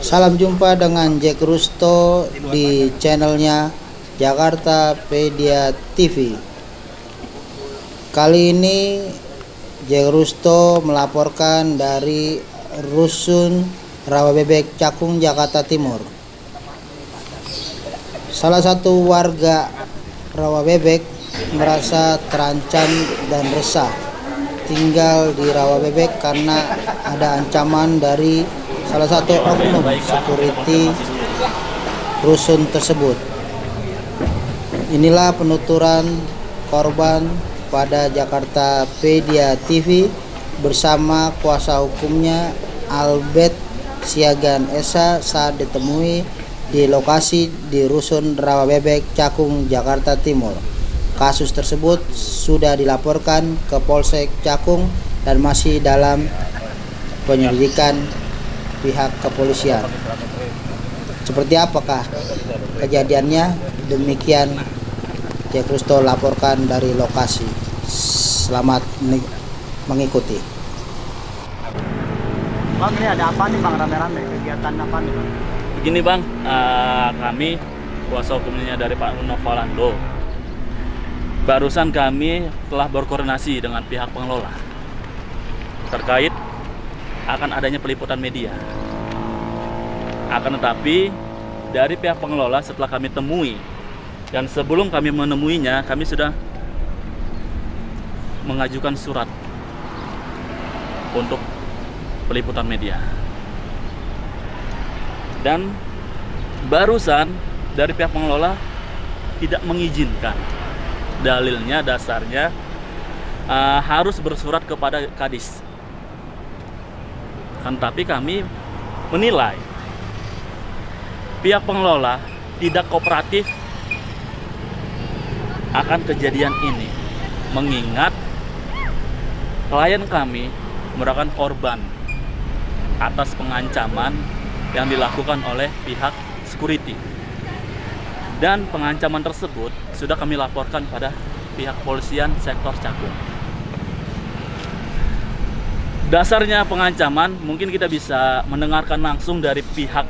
Salam jumpa dengan Jack Rusto di channelnya Jakartapedia TV. Kali ini Jack Rusto melaporkan dari Rusun Rawabebek, Cakung, Jakarta Timur. Salah satu warga Rawabebek merasa terancam dan resah tinggal di Rawabebek karena ada ancaman dari salah satu oknum security rusun tersebut. Inilah penuturan korban pada Jakartapedia TV bersama kuasa hukumnya Albert Siagan Esa saat ditemui di lokasi di Rusun Rawabebek, Cakung, Jakarta Timur. Kasus tersebut sudah dilaporkan ke Polsek Cakung dan masih dalam penyelidikan pihak kepolisian. Seperti apakah kejadiannya? Demikian Jack Rusto laporkan dari lokasi. Selamat mengikuti. Bang, ini ada apa nih Bang, rame-rame? Kegiatan apa nih Bang? Begini Bang, kami kuasa hukumnya dari Pak Novalando. Barusan kami telah berkoordinasi dengan pihak pengelola terkait akan adanya peliputan media. Akan tetapi dari pihak pengelola setelah kami temui dan sebelum kami menemuinya, kami sudah mengajukan surat untuk peliputan media. Dan barusan dari pihak pengelola tidak mengizinkan. Dalilnya, dasarnya harus bersurat kepada Kadis. Kan tapi kami menilai pihak pengelola tidak kooperatif akan kejadian ini, mengingat klien kami merupakan korban atas pengancaman yang dilakukan oleh pihak security. Dan pengancaman tersebut sudah kami laporkan pada pihak polisian sektor Cakung. Dasarnya pengancaman mungkin kita bisa mendengarkan langsung dari pihak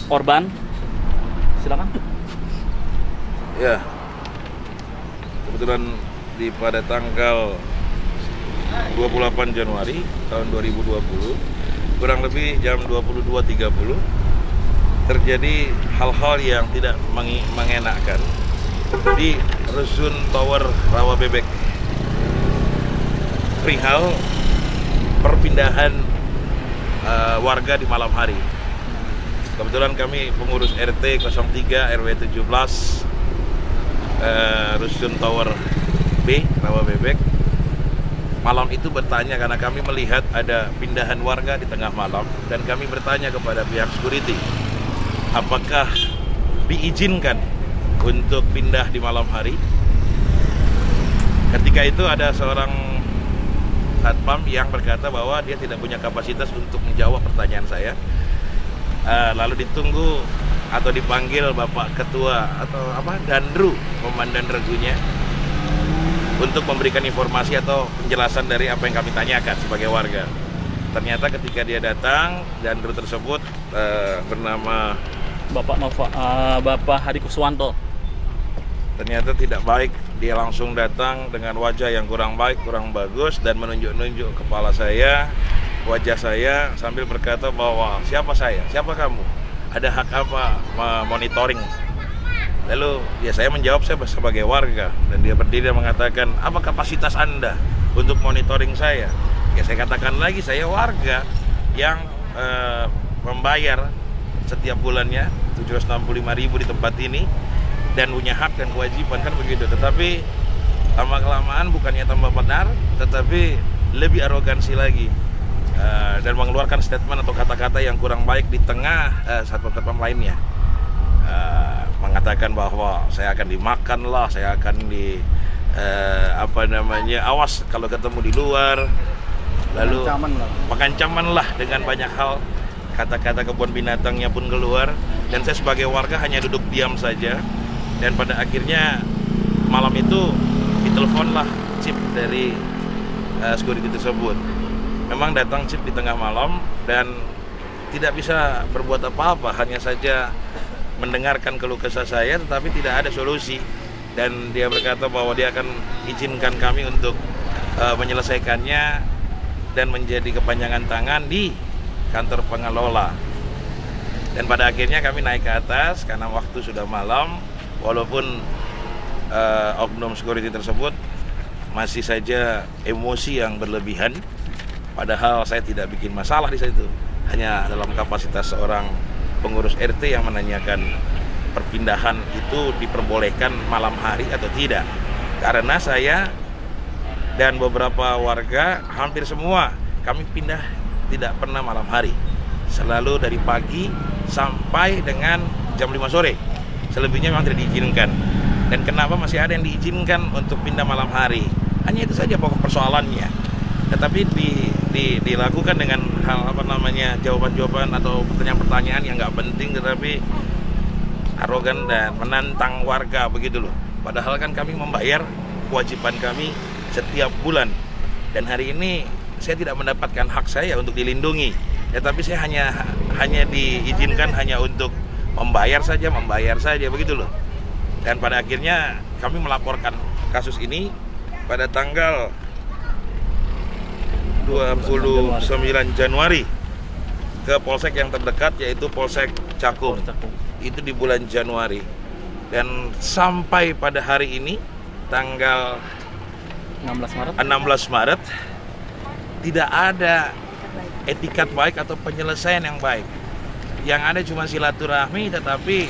korban. Silakan. Ya, kebetulan pada tanggal 28 Januari tahun 2020 kurang lebih jam 22.30 terjadi hal-hal yang tidak mengenakan di Rusun Tower Rawabebek perihal perpindahan warga di malam hari. Kebetulan kami pengurus RT 03 RW 17 Rusun Tower B Rawabebek malam itu bertanya karena kami melihat ada pindahan warga di tengah malam, dan kami bertanya kepada pihak security apakah diizinkan untuk pindah di malam hari. Ketika itu ada seorang satpam yang berkata bahwa dia tidak punya kapasitas untuk menjawab pertanyaan saya. Lalu ditunggu atau dipanggil Bapak Ketua atau Dandru, Komandan Regunya, untuk memberikan informasi atau penjelasan dari apa yang kami tanyakan sebagai warga. Ternyata ketika dia datang, Dandru tersebut bernama Bapak Hadi Kuswanto. Ternyata tidak baik. Dia langsung datang dengan wajah yang kurang baik, kurang bagus, dan menunjuk-nunjuk kepala saya, wajah saya, sambil berkata bahwa siapa saya, siapa kamu, ada hak apa monitoring. Lalu ya saya menjawab saya sebagai warga, dan dia berdiri dan mengatakan, apa kapasitas Anda untuk monitoring saya? Ya saya katakan lagi, saya warga yang membayar setiap bulannya 765.000 di tempat ini dan punya hak dan kewajiban, kan begitu. Tetapi lama-kelamaan bukannya tambah benar, tetapi lebih arogansi lagi, dan mengeluarkan statement atau kata-kata yang kurang baik di tengah satpam lainnya. Mengatakan bahwa saya akan dimakan lah, saya akan awas kalau ketemu di luar. Lalu pengancaman lah dengan banyak hal, kata-kata kebun binatangnya pun keluar, dan saya sebagai warga hanya duduk diam saja. Dan pada akhirnya malam itu diteleponlah chip dari security tersebut. Memang datang chip di tengah malam, dan tidak bisa berbuat apa-apa, hanya saja mendengarkan keluh kesah saya, tetapi tidak ada solusi. Dan dia berkata bahwa dia akan izinkan kami untuk menyelesaikannya dan menjadi kepanjangan tangan di kantor pengelola. Dan pada akhirnya kami naik ke atas karena waktu sudah malam, walaupun oknum security tersebut masih saja emosi yang berlebihan, padahal saya tidak bikin masalah di situ. Hanya dalam kapasitas seorang pengurus RT yang menanyakan perpindahan itu diperbolehkan malam hari atau tidak. Karena saya dan beberapa warga, hampir semua, kami pindah tidak pernah malam hari. Selalu dari pagi sampai dengan jam 5 sore. Selebihnya memang tidak diizinkan. Dan kenapa masih ada yang diizinkan untuk pindah malam hari? Hanya itu saja pokok persoalannya. Tetapi dilakukan dengan hal jawaban-jawaban atau pertanyaan-pertanyaan yang nggak penting, tetapi arogan dan menantang warga begitu loh. Padahal kan kami membayar kewajiban kami setiap bulan, dan hari ini saya tidak mendapatkan hak saya untuk dilindungi. Tapi saya hanya diizinkan hanya untuk membayar saja begitu loh. Dan pada akhirnya kami melaporkan kasus ini pada tanggal 29 Januari ke polsek yang terdekat, yaitu Polsek Cakung. Itu di bulan Januari. Dan sampai pada hari ini tanggal 16 Maret tidak ada etikat baik atau penyelesaian yang baik. Yang ada cuma silaturahmi, tetapi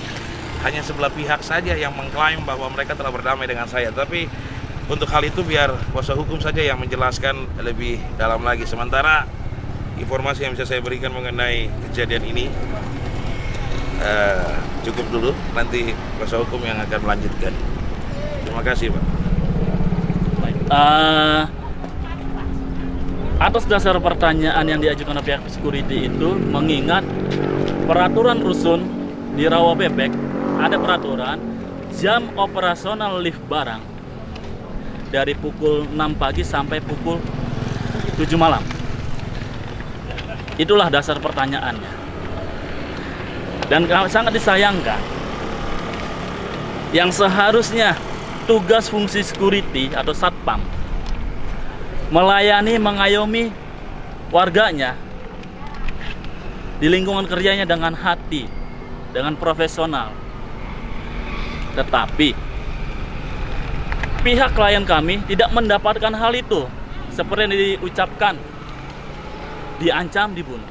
hanya sebelah pihak saja yang mengklaim bahwa mereka telah berdamai dengan saya. Tapi untuk hal itu biar kuasa hukum saja yang menjelaskan lebih dalam lagi. Sementara informasi yang bisa saya berikan mengenai kejadian ini cukup dulu. Nanti kuasa hukum yang akan melanjutkan. Terima kasih, Pak. Atas dasar pertanyaan yang diajukan oleh pihak security itu, mengingat peraturan rusun di Rawabebek ada peraturan jam operasional lift barang dari pukul 6 pagi sampai pukul 7 malam. Itulah dasar pertanyaannya. Dan sangat disayangkan, yang seharusnya tugas fungsi security atau satpam melayani, mengayomi warganya di lingkungan kerjanya dengan hati, dengan profesional. Tetapi pihak klien kami tidak mendapatkan hal itu. Seperti yang diucapkan, diancam, dibunuh.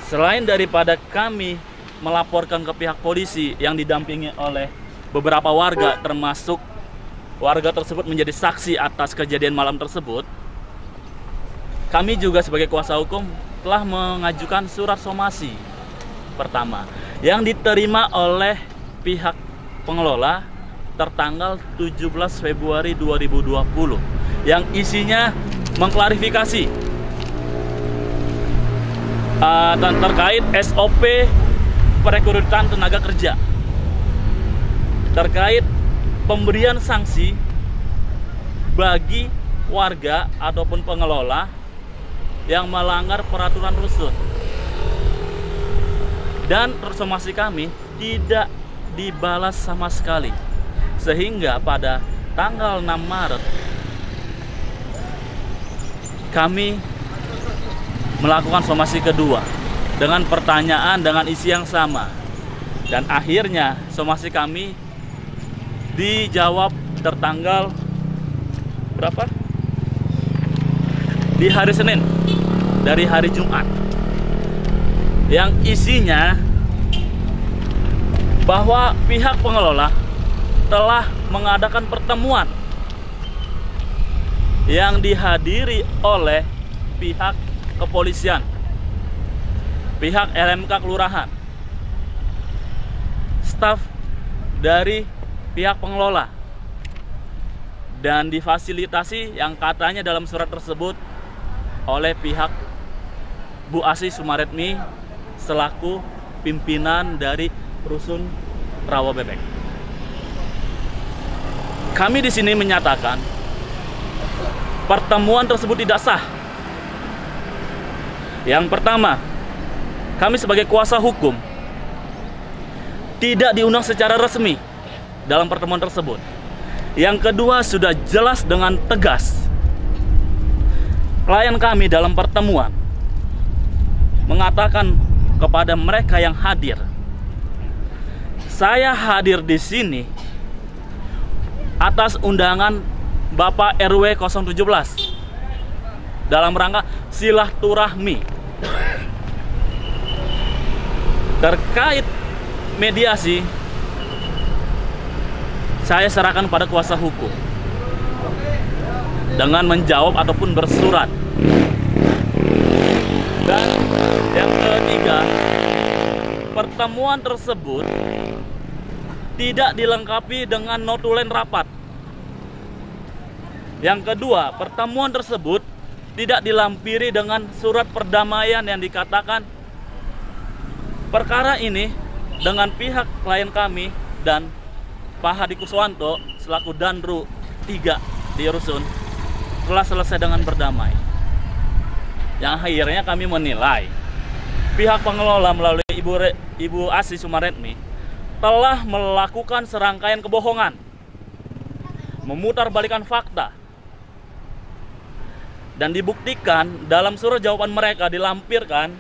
Selain daripada kami melaporkan ke pihak polisi yang didampingi oleh beberapa warga, termasuk warga tersebut menjadi saksi atas kejadian malam tersebut, kami juga sebagai kuasa hukum telah mengajukan surat somasi pertama yang diterima oleh pihak pengelola tertanggal 17 Februari 2020 yang isinya mengklarifikasi terkait SOP perekrutan tenaga kerja, terkait pemberian sanksi bagi warga ataupun pengelola yang melanggar peraturan rusun. Dan somasi kami tidak dibalas sama sekali, sehingga pada tanggal 6 Maret kami melakukan somasi kedua dengan pertanyaan dengan isi yang sama, dan akhirnya somasi kami dijawab tertanggal berapa? Di hari Senin dari hari Jumat, yang isinya bahwa pihak pengelola telah mengadakan pertemuan yang dihadiri oleh pihak kepolisian, pihak LMK kelurahan, staf dari pihak pengelola, dan difasilitasi yang katanya dalam surat tersebut oleh pihak Bu Asih Sumaretmi selaku pimpinan dari rusun Rawabebek. Kami di sini menyatakan pertemuan tersebut tidak sah. Yang pertama, kami sebagai kuasa hukum tidak diundang secara resmi dalam pertemuan tersebut. Yang kedua, sudah jelas dengan tegas klien kami dalam pertemuan mengatakan kepada mereka yang hadir, saya hadir di sini atas undangan Bapak RW 017 dalam rangka silaturahmi terkait mediasi. Saya serahkan pada kuasa hukum dengan menjawab ataupun bersurat. Dan yang ketiga, pertemuan tersebut tidak dilengkapi dengan notulen rapat. Yang kedua, pertemuan tersebut tidak dilampiri dengan surat perdamaian yang dikatakan perkara ini dengan pihak klien kami dan Pak Hadi Kuswanto selaku Danru 3 di Rusun telah selesai dengan berdamai. Yang akhirnya kami menilai pihak pengelola melalui Ibu Asi Sumaretmi telah melakukan serangkaian kebohongan, memutarbalikan fakta, dan dibuktikan dalam surat jawaban mereka dilampirkan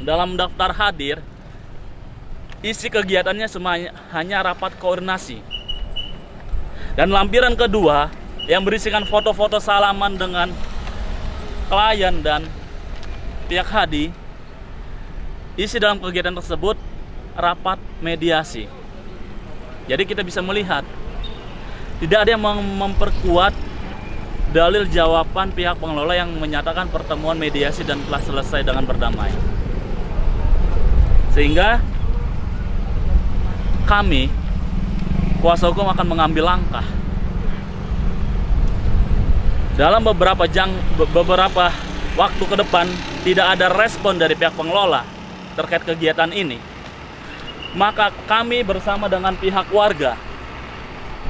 dalam daftar hadir. Isi kegiatannya hanya rapat koordinasi. Dan lampiran kedua yang berisikan foto-foto salaman dengan klien dan pihak Hadi, isi dalam kegiatan tersebut rapat mediasi. Jadi kita bisa melihat tidak ada yang memperkuat dalil jawaban pihak pengelola yang menyatakan pertemuan mediasi dan telah selesai dengan berdamai. Sehingga kami, kuasa hukum, akan mengambil langkah dalam beberapa waktu ke depan. Tidak ada respon dari pihak pengelola terkait kegiatan ini, maka kami bersama dengan pihak warga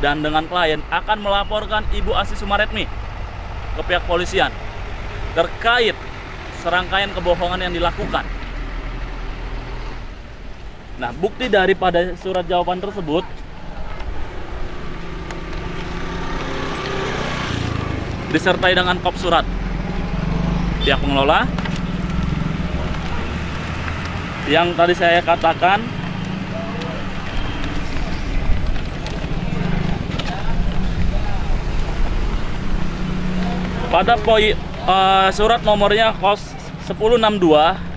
dan dengan klien akan melaporkan Ibu Asi Sumaretmi ke pihak polisian terkait serangkaian kebohongan yang dilakukan. Nah, bukti daripada surat jawaban tersebut disertai dengan kop surat pihak pengelola yang tadi saya katakan pada poin surat nomornya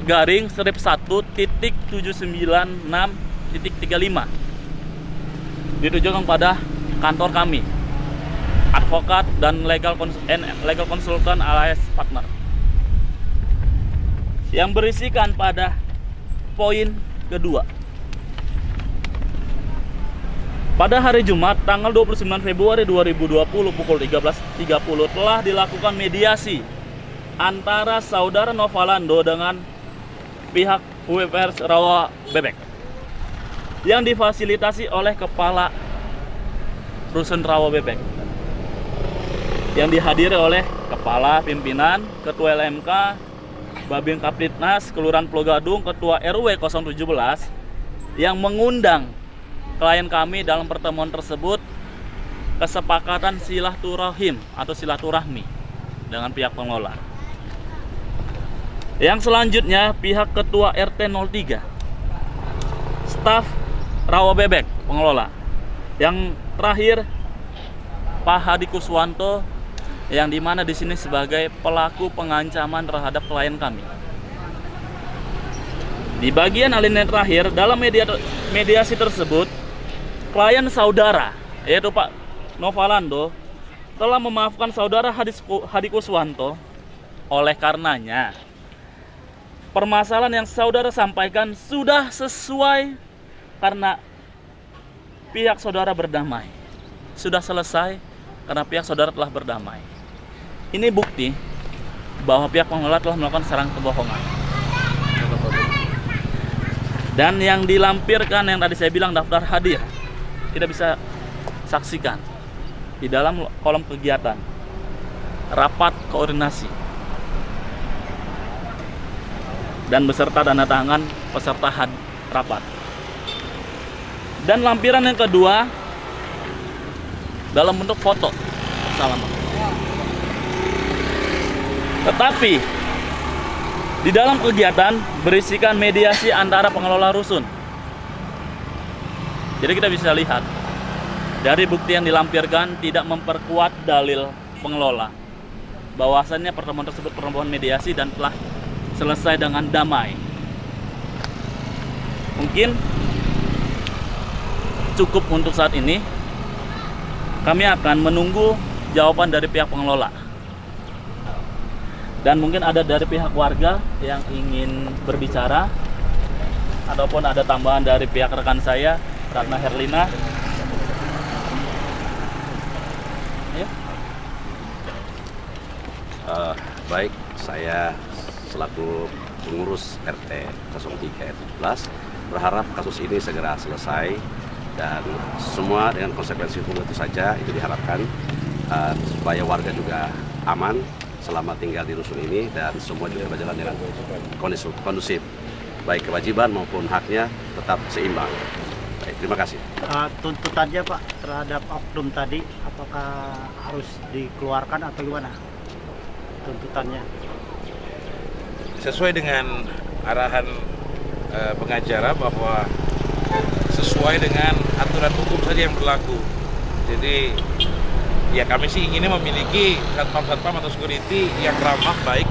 1062-1.796.35 ditujukan pada kantor kami, advokat dan legal konsultan alias partner, yang berisikan pada poin kedua. Pada hari Jumat tanggal 29 Februari 2020 pukul 13.30 telah dilakukan mediasi antara saudara Novalando dengan pihak UPR Rawa Bebek yang difasilitasi oleh Kepala Rusun Rawa Bebek, yang dihadiri oleh Kepala Pimpinan, Ketua LMK, Babin Kaptitnas, Kelurahan Pulau Gadung, Ketua RW 017 yang mengundang klien kami dalam pertemuan tersebut kesepakatan silaturahim atau silaturahmi dengan pihak pengelola. Yang selanjutnya pihak Ketua RT 03, staf Rawa Bebek pengelola. Yang terakhir Pak Hadi Kuswanto yang dimana di sini sebagai pelaku pengancaman terhadap klien kami. Di bagian alinea terakhir dalam mediasi tersebut, klien saudara yaitu Pak Novalando telah memaafkan saudara Hadi Kuswanto. Oleh karenanya permasalahan yang saudara sampaikan sudah sesuai karena pihak saudara berdamai. Sudah selesai karena pihak saudara telah berdamai. Ini bukti bahwa pihak pengelola telah melakukan serang kebohongan. Dan yang dilampirkan yang tadi saya bilang daftar hadir, kita bisa saksikan di dalam kolom kegiatan rapat koordinasi. dan beserta tanda tangan peserta rapat. Dan lampiran yang kedua dalam bentuk foto salaman. Tetapi di dalam kegiatan berisikan mediasi antara pengelola rusun. Jadi kita bisa lihat dari bukti yang dilampirkan tidak memperkuat dalil pengelola bahwasannya pertemuan tersebut pertemuan mediasi dan telah selesai dengan damai. Mungkin cukup untuk saat ini. Kami akan menunggu jawaban dari pihak pengelola. Dan mungkin ada dari pihak warga yang ingin berbicara, ataupun ada tambahan dari pihak rekan saya, Ratna Herlina. Ya. Baik, saya selaku pengurus RT 03 17 berharap kasus ini segera selesai dan semua dengan konsekuensi hukum itu saja. Itu diharapkan supaya warga juga aman selama tinggal di rusun ini dan semua juga berjalan dengan kondusif, baik kewajiban maupun haknya tetap seimbang. Baik, terima kasih. Tuntutannya Pak terhadap oknum tadi, apakah harus dikeluarkan atau gimana tuntutannya? Sesuai dengan arahan pengacara bahwa sesuai dengan aturan hukum saja yang berlaku. Jadi ya kami sih inginnya memiliki satpam-satpam atau security yang ramah, baik,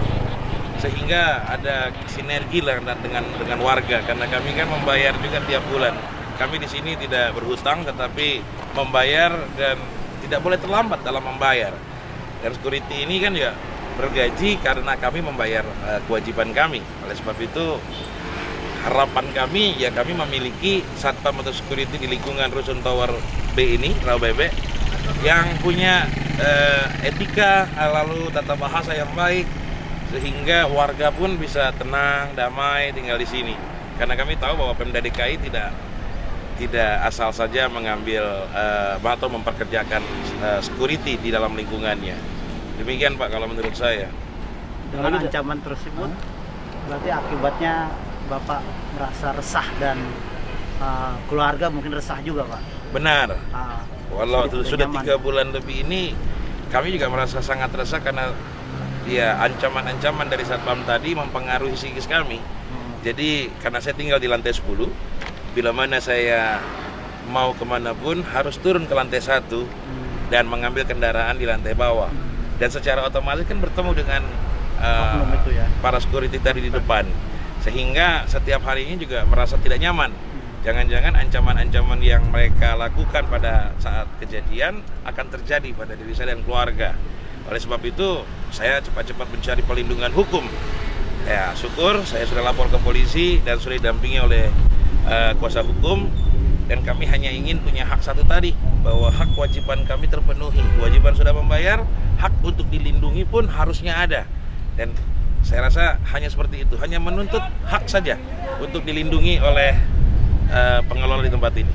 sehingga ada sinergi lah dengan warga, karena kami kan membayar juga tiap bulan. Kami di sini tidak berhutang tetapi membayar dan tidak boleh terlambat dalam membayar. Dan security ini kan ya bergaji karena kami membayar kewajiban kami. Oleh sebab itu harapan kami ya kami memiliki satpam atau security di lingkungan Rusun Tower B ini, Rawabebek, yang punya etika, lalu tata bahasa yang baik, sehingga warga pun bisa tenang, damai tinggal di sini. Karena kami tahu bahwa Pemda DKI tidak asal saja mengambil atau memperkerjakan security di dalam lingkungannya. Demikian Pak kalau menurut saya. Dengan ancaman tersebut, berarti akibatnya Bapak merasa resah dan keluarga mungkin resah juga Pak? Benar. Walau sudah 3 bulan lebih ini, kami juga merasa sangat resah karena ya ancaman-ancaman dari satpam tadi mempengaruhi psikis kami. Jadi karena saya tinggal di lantai 10, bila mana saya mau kemana pun harus turun ke lantai 1 dan mengambil kendaraan di lantai bawah. Dan secara otomatis kan bertemu dengan para security tadi di depan. Sehingga setiap harinya juga merasa tidak nyaman. Jangan-jangan ancaman-ancaman yang mereka lakukan pada saat kejadian akan terjadi pada diri saya dan keluarga. Oleh sebab itu, saya cepat-cepat mencari perlindungan hukum. Ya, syukur saya sudah lapor ke polisi dan sudah didampingi oleh kuasa hukum. Dan kami hanya ingin punya hak satu tadi, bahwa hak kewajiban kami terpenuhi. Kewajiban sudah membayar, hak untuk dilindungi pun harusnya ada. Dan saya rasa hanya seperti itu, hanya menuntut hak saja untuk dilindungi oleh pengelola di tempat ini.